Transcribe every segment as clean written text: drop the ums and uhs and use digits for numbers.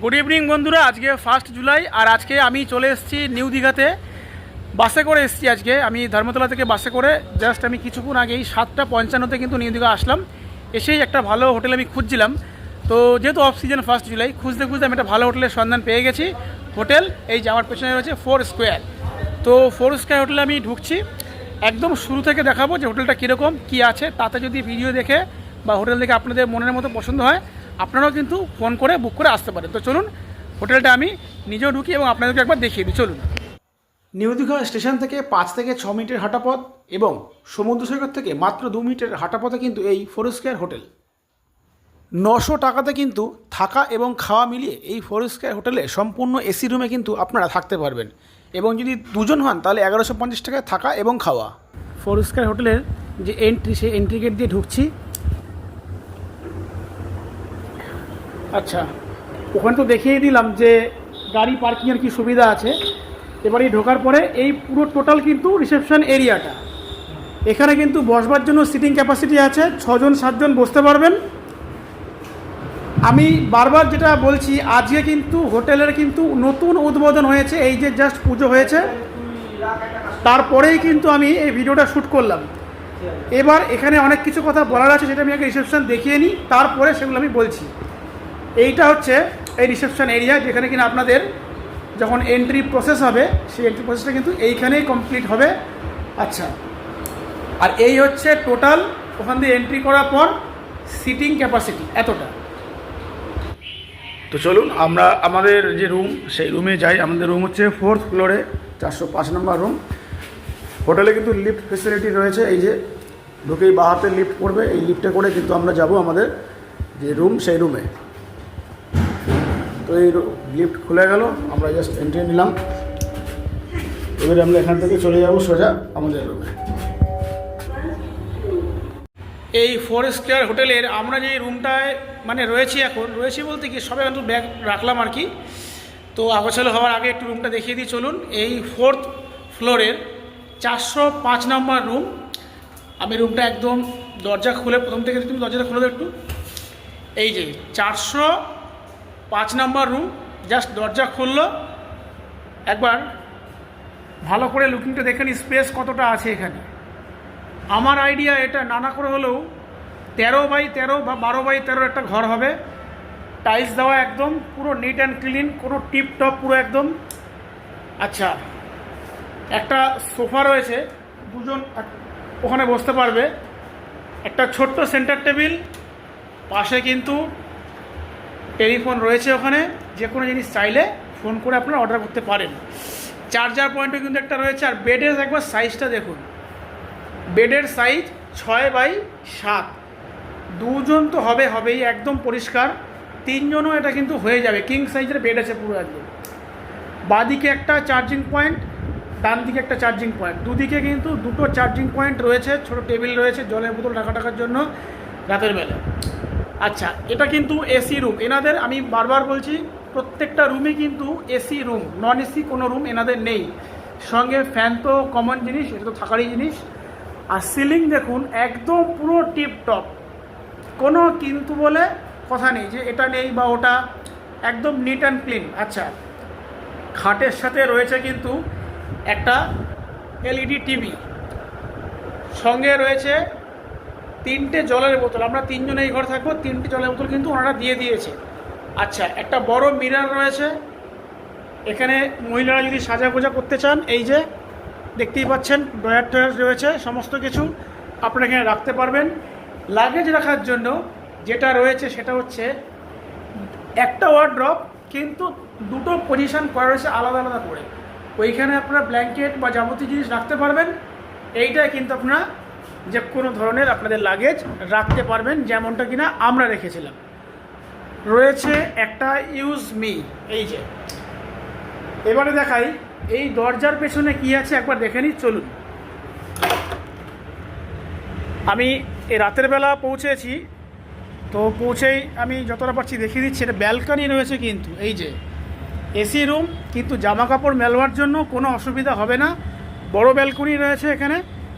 Good evening বন্ধুরা, আজকে 1 জুলাই আর আজকে আমি চলে এসেছি নিউ দীঘাতে। বাসে করে এসেছি। আজকে আমি ধর্মতলা থেকে বাসে করে জাস্ট আমি কিছুক্ষণ আগেই 7:55-তে কিন্তু নিউ দীঘা আসলাম। এসেই একটা ভালো হোটেল আমি খুঁজছিলাম। তো যেহেতু অফ সিজন 1 জুলাই, খুঁজতে খুঁজতে আমি একটা ভালো হোটেলের সন্ধান পেয়ে গেছি। হোটেল এই যে আমার পেছনে রয়েছে 4 স্কোয়ার। তো 4 স্কোয়ার হোটেলে আমি ঢুকছি। একদম শুরু থেকে দেখাবো যে হোটেলটা কীরকম কী আছে। তাতে যদি ভিডিও দেখে বা হোটেল দেখে আপনাদের মনের মতো পছন্দ হয়, আপনারাও কিন্তু ফোন করে বুক করে আসতে পারেন। তো চলুন হোটেলটা আমি নিজেও ঢুকি এবং আপনাদেরকে একবার দেখিয়ে দিই। চলুন। নিউ দীঘা স্টেশন থেকে 5 থেকে 6 মিনিটের হাঁটা পথ এবং সমুদ্র সৈকত থেকে মাত্র 2 মিনিটের হাঁটা পথে কিন্তু এই 4 স্কোয়ার হোটেল। 900 টাকাতে কিন্তু থাকা এবং খাওয়া মিলিয়ে এই 4 স্কোয়ার হোটেলে সম্পূর্ণ এসি রুমে কিন্তু আপনারা থাকতে পারবেন। এবং যদি দুজন হন তাহলে 1150 টাকায় থাকা এবং খাওয়া। 4 স্কোয়ার হোটেলের যে এন্ট্রি, সেই এন্ট্রি গেট দিয়ে ঢুকছি। আচ্ছা, ওখানে তো দেখিয়ে দিলাম যে গাড়ি পার্কিংয়ের কী সুবিধা আছে। এবারে ঢোকার পরে এই পুরো টোটাল কিন্তু রিসেপশন এরিয়াটা, এখানে কিন্তু বসবার জন্য সিটিং ক্যাপাসিটি আছে, 6 জন 7 জন বসতে পারবেন। আমি বারবার যেটা বলছি, আজকে কিন্তু হোটেলের কিন্তু নতুন উদ্বোধন হয়েছে। এই যে জাস্ট পুজো হয়েছে, তারপরেই কিন্তু আমি এই ভিডিওটা শ্যুট করলাম। এবার এখানে অনেক কিছু কথা বলার আছে, সেটা আমি আগে রিসেপশন দেখিয়ে নিই, তারপরে সেগুলো আমি বলছি। এইটা হচ্ছে এই রিসেপশন এরিয়া, যেখানে কিনা আপনাদের যখন এন্ট্রি প্রসেস হবে, সেই এন্ট্রি প্রসেসটা কিন্তু এইখানেই কমপ্লিট হবে। আচ্ছা, আর এই হচ্ছে টোটাল ওখান দিয়ে এন্ট্রি করার পর সিটিং ক্যাপাসিটি এতটা। তো চলুন আমরা আমাদের যে রুম, সেই রুমে যাই। আমাদের রুম হচ্ছে 4th ফ্লোরে, 405 নম্বর রুম। হোটেলে কিন্তু লিফট ফেসিলিটি রয়েছে। এই যে ঢুকেই বাঁ হাতে লিফট পড়বে, এই লিফটে করে কিন্তু আমরা যাব আমাদের যে রুম, সেই রুমে। তো এই লিফট খুলে গেল, আমরা জাস্ট এন্ট্রি নিলাম। এবারে আমরা এখান থেকে চলে যাব সোজা আমাদের রুমে। এই 4 স্কোয়ার হোটেলের আমরা যে রুমটায় মানে রয়েছি, এখন রয়েছি বলতে কি সবাই একটু ব্যাগ রাখলাম আর কি। তো আগোছালো হওয়ার আগে একটু রুমটা দেখিয়ে দিই। চলুন, এই 4th ফ্লোরের 405 নম্বর রুম। আমি রুমটা একদম দরজা খুলে, প্রথম থেকে তুমি দরজাটা খুলে দাও একটু। এই যে 405 নম্বর রুম, জাস্ট দরজা খুললো। একবার ভালো করে লুকিংটা দেখে নিই, স্পেস কতটা আছে এখানে। আমার আইডিয়া এটা নানা করে হলেও 13x13 বা 12x13 একটা ঘর হবে। টাইলস দেওয়া, একদম পুরো নিট অ্যান্ড ক্লিন, কোনো টিপ টপ পুরো একদম। আচ্ছা, একটা সোফা রয়েছে, দুজন ওখানে বসতে পারবে। একটা ছোট্ট সেন্টার টেবিল, পাশে কিন্তু টেলিফোন রয়েছে। ওখানে যে কোনো জিনিস চাইলে ফোন করে আপনারা অর্ডার করতে পারেন। চার্জার পয়েন্টও কিন্তু একটা রয়েছে। আর বেডের একবার সাইজটা দেখুন, বেডের সাইজ 6x7। দুজন তো হবেই, একদম পরিষ্কার। 3 জনও এটা কিন্তু হয়ে যাবে। কিং সাইজের বেড আছে পুরো একদম। বাঁদিকে একটা চার্জিং পয়েন্ট, ডান দিকে একটা চার্জিং পয়েন্ট, দুদিকে কিন্তু দুটো চার্জিং পয়েন্ট রয়েছে। ছোট টেবিল রয়েছে জলের বোতল রাখার জন্য রাতের বেলা। আচ্ছা, এটা কিন্তু এসি রুম এনাদের। আমি বারবার বলছি, প্রত্যেকটা রুমই কিন্তু এসি রুম, নন এসি কোনো রুম এনাদের নেই। সঙ্গে ফ্যান তো কমন জিনিস, এটা তো থাকারই জিনিস। আর সিলিং দেখুন, একদম পুরো টিপ টপ, কোনো কিন্তু বলে কথা নেই যে এটা নেই বা ওটা, একদম নিট অ্যান্ড ক্লিন। আচ্ছা, খাটের সাথে রয়েছে কিন্তু একটা এলইডি টিভি, সঙ্গে রয়েছে 3টে জলের বোতল। আমরা 3 জন এই ঘর থাকবো, 3টে জলের বোতল কিন্তু ওনারা দিয়ে দিয়েছে। আচ্ছা, একটা বড় মিরর রয়েছে এখানে। মহিলারা যদি সাজাগোজা করতে চান, এই যে দেখতেই পাচ্ছেন, ড্রয়ার টয়ার রয়েছে, সমস্ত কিছু আপনারা এখানে রাখতে পারবেন। লাগেজ রাখার জন্য যেটা রয়েছে সেটা হচ্ছে একটা ওয়ার্ড্রপ, কিন্তু দুটো পজিশন করা রয়েছে আলাদা আলাদা করে। ওইখানে আপনারা ব্ল্যাঙ্কেট বা যাবতীয় জিনিস রাখতে পারবেন। এইটাই কিন্তু আপনারা যে কোনো ধরনের আপনাদের লাগেজ রাখতে পারবেন, যেমনটা কিনা আমরা রেখেছিলাম। রয়েছে একটা ইউজ মি, এই যে। এবারে দেখাই এই দরজার পেছনে কি আছে, একবার দেখে নিই। চলুন। আমি এই রাতের বেলা পৌঁছেছি, তো পৌঁছেই আমি যতটা পারছি দেখিয়ে দিচ্ছি। এটা ব্যালকনি রয়েছে কিন্তু, এই যে এসি রুম, কিন্তু জামা কাপড় মেলবার জন্য কোনো অসুবিধা হবে না। বড় ব্যালকনি রয়েছে এখানে,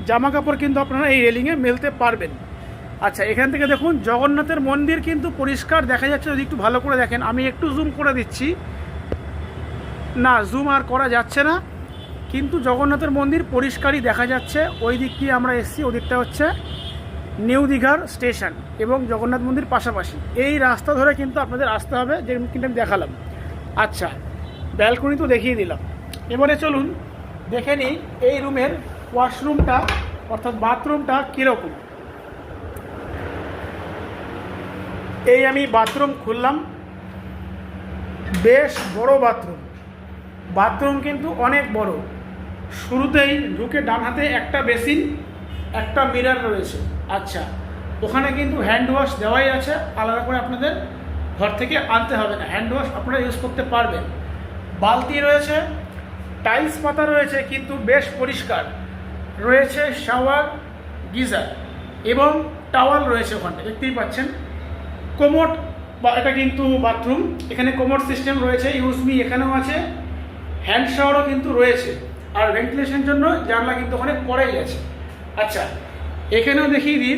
জামা কাপড় কিন্তু আপনারা এই রেলিংয়ে মেলতে পারবেন। আচ্ছা, এখান থেকে দেখুন জগন্নাথের মন্দির কিন্তু পরিষ্কার দেখা যাচ্ছে। যদি একটু ভালো করে দেখেন, আমি একটু জুম করে দিচ্ছি, না জুম আর করা যাচ্ছে না, কিন্তু জগন্নাথের মন্দির পরিষ্কারই দেখা যাচ্ছে। ওই দিক দিয়ে আমরা এসেছি, ওদিকটা হচ্ছে নিউ দীঘার স্টেশন এবং জগন্নাথ মন্দির পাশাপাশি। এই রাস্তা ধরে কিন্তু আপনাদের আসতে হবে, যে কিন্তু আমি দেখালাম। আচ্ছা, ব্যালকনি তো দেখিয়ে দিলাম, এবারে চলুন দেখে নিই এই রুমের ওয়াশরুমটা অর্থাৎ বাথরুমটা কীরকম। এই আমি বাথরুম খুললাম, বেশ বড় বাথরুম। বাথরুম কিন্তু অনেক বড়। শুরুতেই ঢুকে ডান হাতে একটা বেসিন, একটা মিরর রয়েছে। আচ্ছা, ওখানে কিন্তু হ্যান্ড ওয়াশ দেওয়াই আছে, আলাদা করে আপনাদের ঘর থেকে আনতে হবে না, হ্যান্ড ওয়াশ আপনারা ইউজ করতে পারবেন। বালতি রয়েছে, টাইলস পাতা রয়েছে কিন্তু বেশ পরিষ্কার রয়েছে, শাওয়ার, গিজার এবং টাওয়াল রয়েছে ওখানটা দেখতেই পাচ্ছেন। কোমোড বা এটা কিন্তু বাথরুম, এখানে কোমোড সিস্টেম রয়েছে, ইউজমি এখানেও আছে, হ্যান্ড শাওয়ারও কিন্তু রয়েছে, আর ভেন্টিলেশনের জন্য জানলা কিন্তু ওখানে করাই আছে। আচ্ছা, এখানেও দেখিয়ে দিই,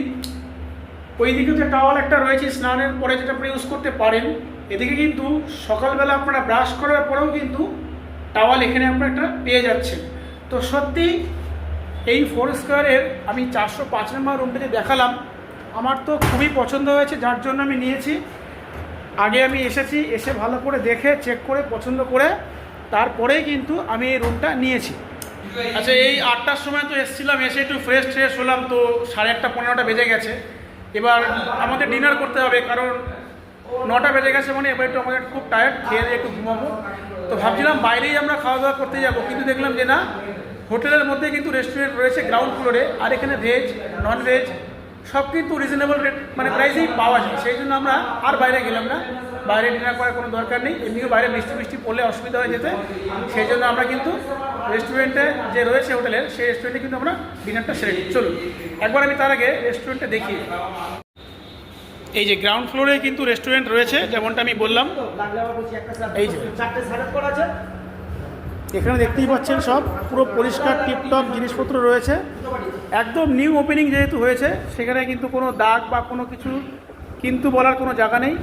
ওইদিকে যে টাওয়াল একটা রয়েছে স্নানের পরে যেটা আপনি ইউজ করতে পারেন। এদিকে কিন্তু সকালবেলা আপনারা ব্রাশ করার পরেও কিন্তু টাওয়াল এখানে আপনারা একটা পেয়ে যাচ্ছেন। তো সত্যি এই 4 স্কোয়ারের আমি 405 নম্বর রুমটাতে দেখালাম, আমার তো খুবই পছন্দ হয়েছে, যার জন্য আমি নিয়েছি। আগে আমি এসেছি, এসে ভালো করে দেখে চেক করে পছন্দ করে তারপরেই কিন্তু আমি এই রুমটা নিয়েছি। আচ্ছা, এই 8টার সময় তো এসেছিলাম, এসে একটু ফ্রেশ ট্রেশ হলাম, তো 8:30 9টা বেজে গেছে। এবার আমাদের ডিনার করতে হবে, কারণ 9টা বেজে গেছে, মানে এবার একটু আমাদের খুব টায়ার্ড, খেয়ে দিয়ে একটু ঘুমাবো। তো ভাবছিলাম বাইরেই আমরা খাওয়া দাওয়া করতে যাবো, কিন্তু দেখলাম যে না, হোটেলের মধ্যে কিন্তু রেস্টুরেন্ট রয়েছে গ্রাউন্ড ফ্লোরে, আর এখানে ভেজ নন ভেজ সব কিন্তু রিজনেবল রেট মানে প্রাইসেই পাওয়া যায়। সেই জন্য আমরা আর বাইরে গেলাম না, বাইরে ডিনার করার কোনো দরকার নেই, এমনিও বাইরে বৃষ্টি পড়লে অসুবিধা হয়ে যেতে। সেই জন্য আমরা কিন্তু রেস্টুরেন্টে যে রয়েছে হোটেলের, সেই রেস্টুরেন্টে কিন্তু আমরা ডিনারটা সেরে নিই। চলুন একবার আমি তার আগে রেস্টুরেন্টে দেখি। এই যে গ্রাউন্ড ফ্লোরে কিন্তু রেস্টুরেন্ট রয়েছে, যেমনটা আমি বললাম। এই যে এখানে দেখতেই পাচ্ছেন সব পুরো পরিষ্কার টিপটপ জিনিসপত্র রয়েছে, একদম নিউ ওপেনিং যেহেতু হয়েছে, সেখানে কিন্তু কোনো দাগ বা কোনো কিছু কিন্তু বলার কোনো জায়গা নেই।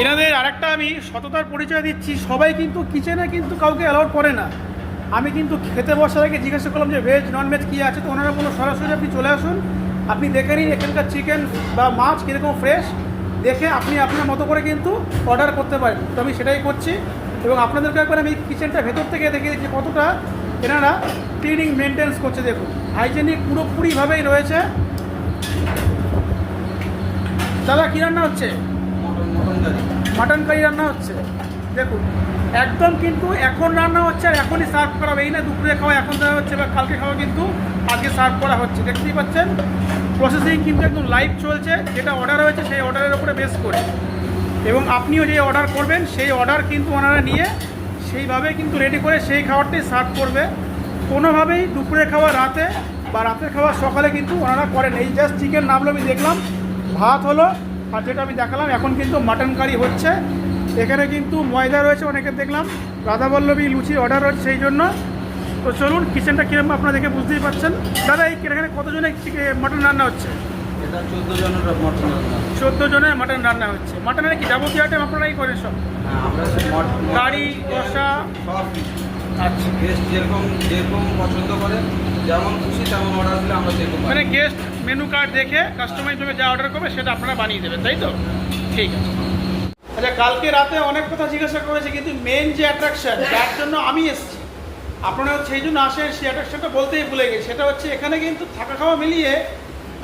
এনাদের আরেকটা আমি সততার পরিচয় দিচ্ছি, সবাই কিন্তু কিচেনে কিন্তু কাউকে অ্যালাউড করে না। আমি কিন্তু খেতে বসার আগে জিজ্ঞাসা করলাম যে ভেজ নন ভেজ কী আছে, তো ওনারা বললো সরাসরি আপনি চলে আসুন, আপনি দেখে নিন এখানকার চিকেন বা মাছ কীরকম ফ্রেশ, দেখে আপনি আপনার মতো করে কিন্তু অর্ডার করতে পারেন। তো আমি সেটাই করছি, এবং আপনাদেরকে একবার আমি কিচেনটা ভেতর থেকে দেখে দিচ্ছি কতটা এনারা ক্লিনিং মেনটেন্স করছে। দেখুন হাইজেনিক পুরোপুরিভাবেই রয়েছে। দাদা কী রান্না হচ্ছে? মাটন কারি রান্না হচ্ছে। দেখুন একদম কিন্তু এখন রান্না হচ্ছে আর এখনই সার্ভ করা হবে, এই না দুপুরে খাওয়া এখন দেওয়া হচ্ছে বা কালকে খাওয়া কিন্তু আজকে সার্ভ করা হচ্ছে। দেখতেই পাচ্ছেন প্রসেসিং কিন্তু একদম লাইভ চলছে, যেটা অর্ডার হয়েছে সেই অর্ডারের উপরে বেস করে, এবং আপনিও যে অর্ডার করবেন সেই অর্ডার কিন্তু ওনারা নিয়ে সেইভাবে কিন্তু রেডি করে সেই খাবারটাই সার্ভ করবে। কোনোভাবেই দুপুরে খাওয়া রাতে বা রাতের খাওয়া সকালে কিন্তু ওনারা করেন। এই জাস্ট চিকেন নামলো, আমি দেখলাম ভাত হলো, আর যেটা আমি দেখালাম এখন কিন্তু মাটন কারি হচ্ছে। এখানে কিন্তু ময়দা রয়েছে, অনেকে দেখলাম রাধাবল্লভী লুচির অর্ডার রয়েছে সেই জন্য। তো চলুন কিচেনটা কীরকম আপনারা দেখে বুঝতেই পারছেন। দাদা এই এখানে কতজনের মাটন রান্না হচ্ছে? 14 জনের মাটন রান্না হচ্ছে। মাটনের কি যাবতীয় আইটেম আপনারাই করেন সব? গাড়ি কষা সব। আচ্ছা, গেস্ট যেরকম পছন্দ করে, যেমন খুশি তেমন অর্ডার দিলে আমরা যেরকম মানে গেস্ট মেনু কার্ড দেখে কাস্টমাইজভাবে যা অর্ডার করবে সেটা আপনারা বানিয়ে দেবেন, তাই তো? ঠিক আছে। আচ্ছা, কালকে রাতে অনেক কথা জিজ্ঞাসা করেছে, কিন্তু মেন যে অ্যাট্রাকশন যার জন্য আমি এসেছি, আপনারা সেই জন্য আসেন, সেই অ্যাট্রাকশনটা বলতেই ভুলে গেছি। সেটা হচ্ছে এখানে কিন্তু থাকা খাওয়া মিলিয়ে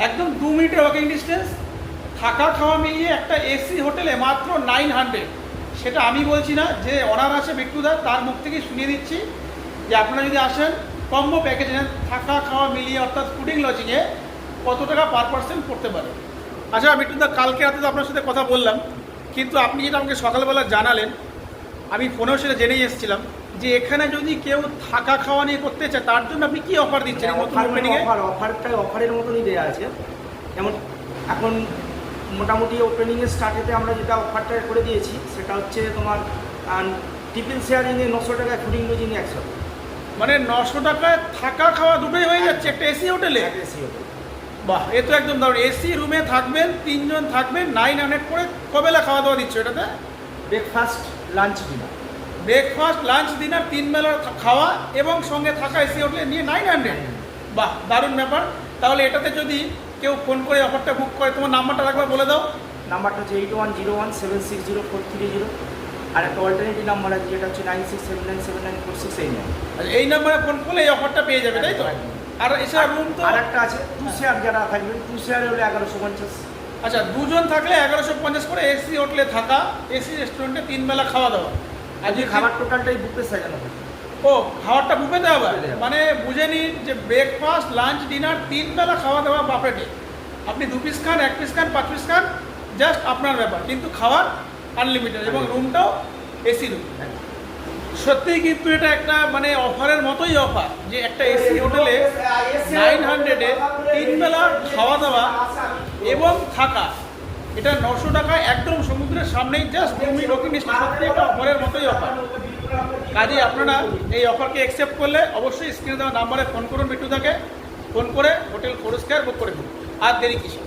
একদম 2 মিনিটের ওয়াকিং ডিস্টেন্স, থাকা খাওয়া মিলিয়ে একটা এসি হোটেলে মাত্র 900। সেটা আমি বলছি না, যে অনার আছে বিট্টুদার, তার মুখ থেকেই শুনিয়ে দিচ্ছি যে আপনারা যদি আসেন কম্বো প্যাকেজ নেন, থাকা খাওয়া মিলিয়ে অর্থাৎ ফুডিং লজিংয়ে কত টাকা পার পার্সন পড়তে পারে। আচ্ছা বিট্টুদা, কালকে রাতে তো আপনার সাথে কথা বললাম, কিন্তু আপনি যেটা আমাকে সকালবেলা জানালেন, আমি ফোনেও সেটা জেনেই এসেছিলাম যে এখানে যদি কেউ থাকা খাওয়া নিয়ে করতে চায় তার জন্য আপনি কি অফার দিচ্ছেন? অফারের মতনই দেওয়া আছে। যেমন এখন মোটামুটি ওপেনিংয়ের স্টার্টেতে আমরা যেটা অফারটা করে দিয়েছি সেটা হচ্ছে তোমার টিফিন শেয়ারিংয়ে 900 টাকায়, ফুডিং লজিং 100। মানে 900 টাকায় থাকা খাওয়া দুটোই হয়ে যাচ্ছে একটা এসি হোটেলে? AC hotel. বাহ, এ তো একদম দারুণ। এসি রুমে থাকবেন, 3 জন থাকবেন, 900 করে কবেলা খাওয়া দাওয়া দিচ্ছ এটাতে? Breakfast, lunch, dinner. Breakfast, lunch, dinner 3 বেলার খাওয়া এবং সঙ্গে থাকা এসি হোটেলে নিয়ে 900। বাহ, দারুণ ব্যাপার। তাহলে এটাতে যদি কেউ ফোন করে অফারটা বুক করে, তোমার নাম্বারটা একবার বলে দাও। নাম্বারটা হচ্ছে 8101760430, আর একটা অল্টারনেটিভ নাম্বার আছে যেটা হচ্ছে 9679794689। আচ্ছা, এই নাম্বারে ফোন করলে এই অফারটা পেয়ে যাবে, তাই তো? আর এছাড়া রুম তো আর একটা আছে 2 শেয়ার, যারা থাকবেন 2 শেয়ারে হলে 1150। আচ্ছা, 2 জন থাকলে 1150 করে এসি হোটেলে থাকা, এসি রেস্টুরেন্টে 3 বেলা খাওয়া দাওয়া। আর যে খাবার টোটালটাই বুফে সাজানো থাকে। ও, খাবারটা বুফে দেওয়া হবে? বুফে দেওয়া। মানে বুঝে নিন যে ব্রেকফাস্ট, লাঞ্চ, ডিনার 3 বেলা খাওয়া দাওয়া বাফেটে। আপনি 2 পিস খান, 1 পিস খান, 5 পিস খান, জাস্ট আপনার ব্যাপার, কিন্তু খাওয়ার আনলিমিটেড এবং রুমটাও এসি রুম। সত্যিই কিন্তু এটা একটা মানে অফারের মতোই অফার, যে একটা এসি হোটেলে 900-এ 3 বেলা খাওয়া দাওয়া এবং থাকা, এটা 900 টাকায় একদম সমুদ্রের সামনেই, জাস্ট তুমি রকি মিষ্টি। সত্যি একটা অফারের মতোই অফার। কাজে আপনারা এই অফারকে অ্যাকসেপ্ট করলে অবশ্যই স্ক্রিনে দেওয়া নাম্বারে ফোন করুন, বিট্টুদাকে ফোন করে হোটেল 4 স্কয়ার বুক করে দিন। আর দেরি কিসে?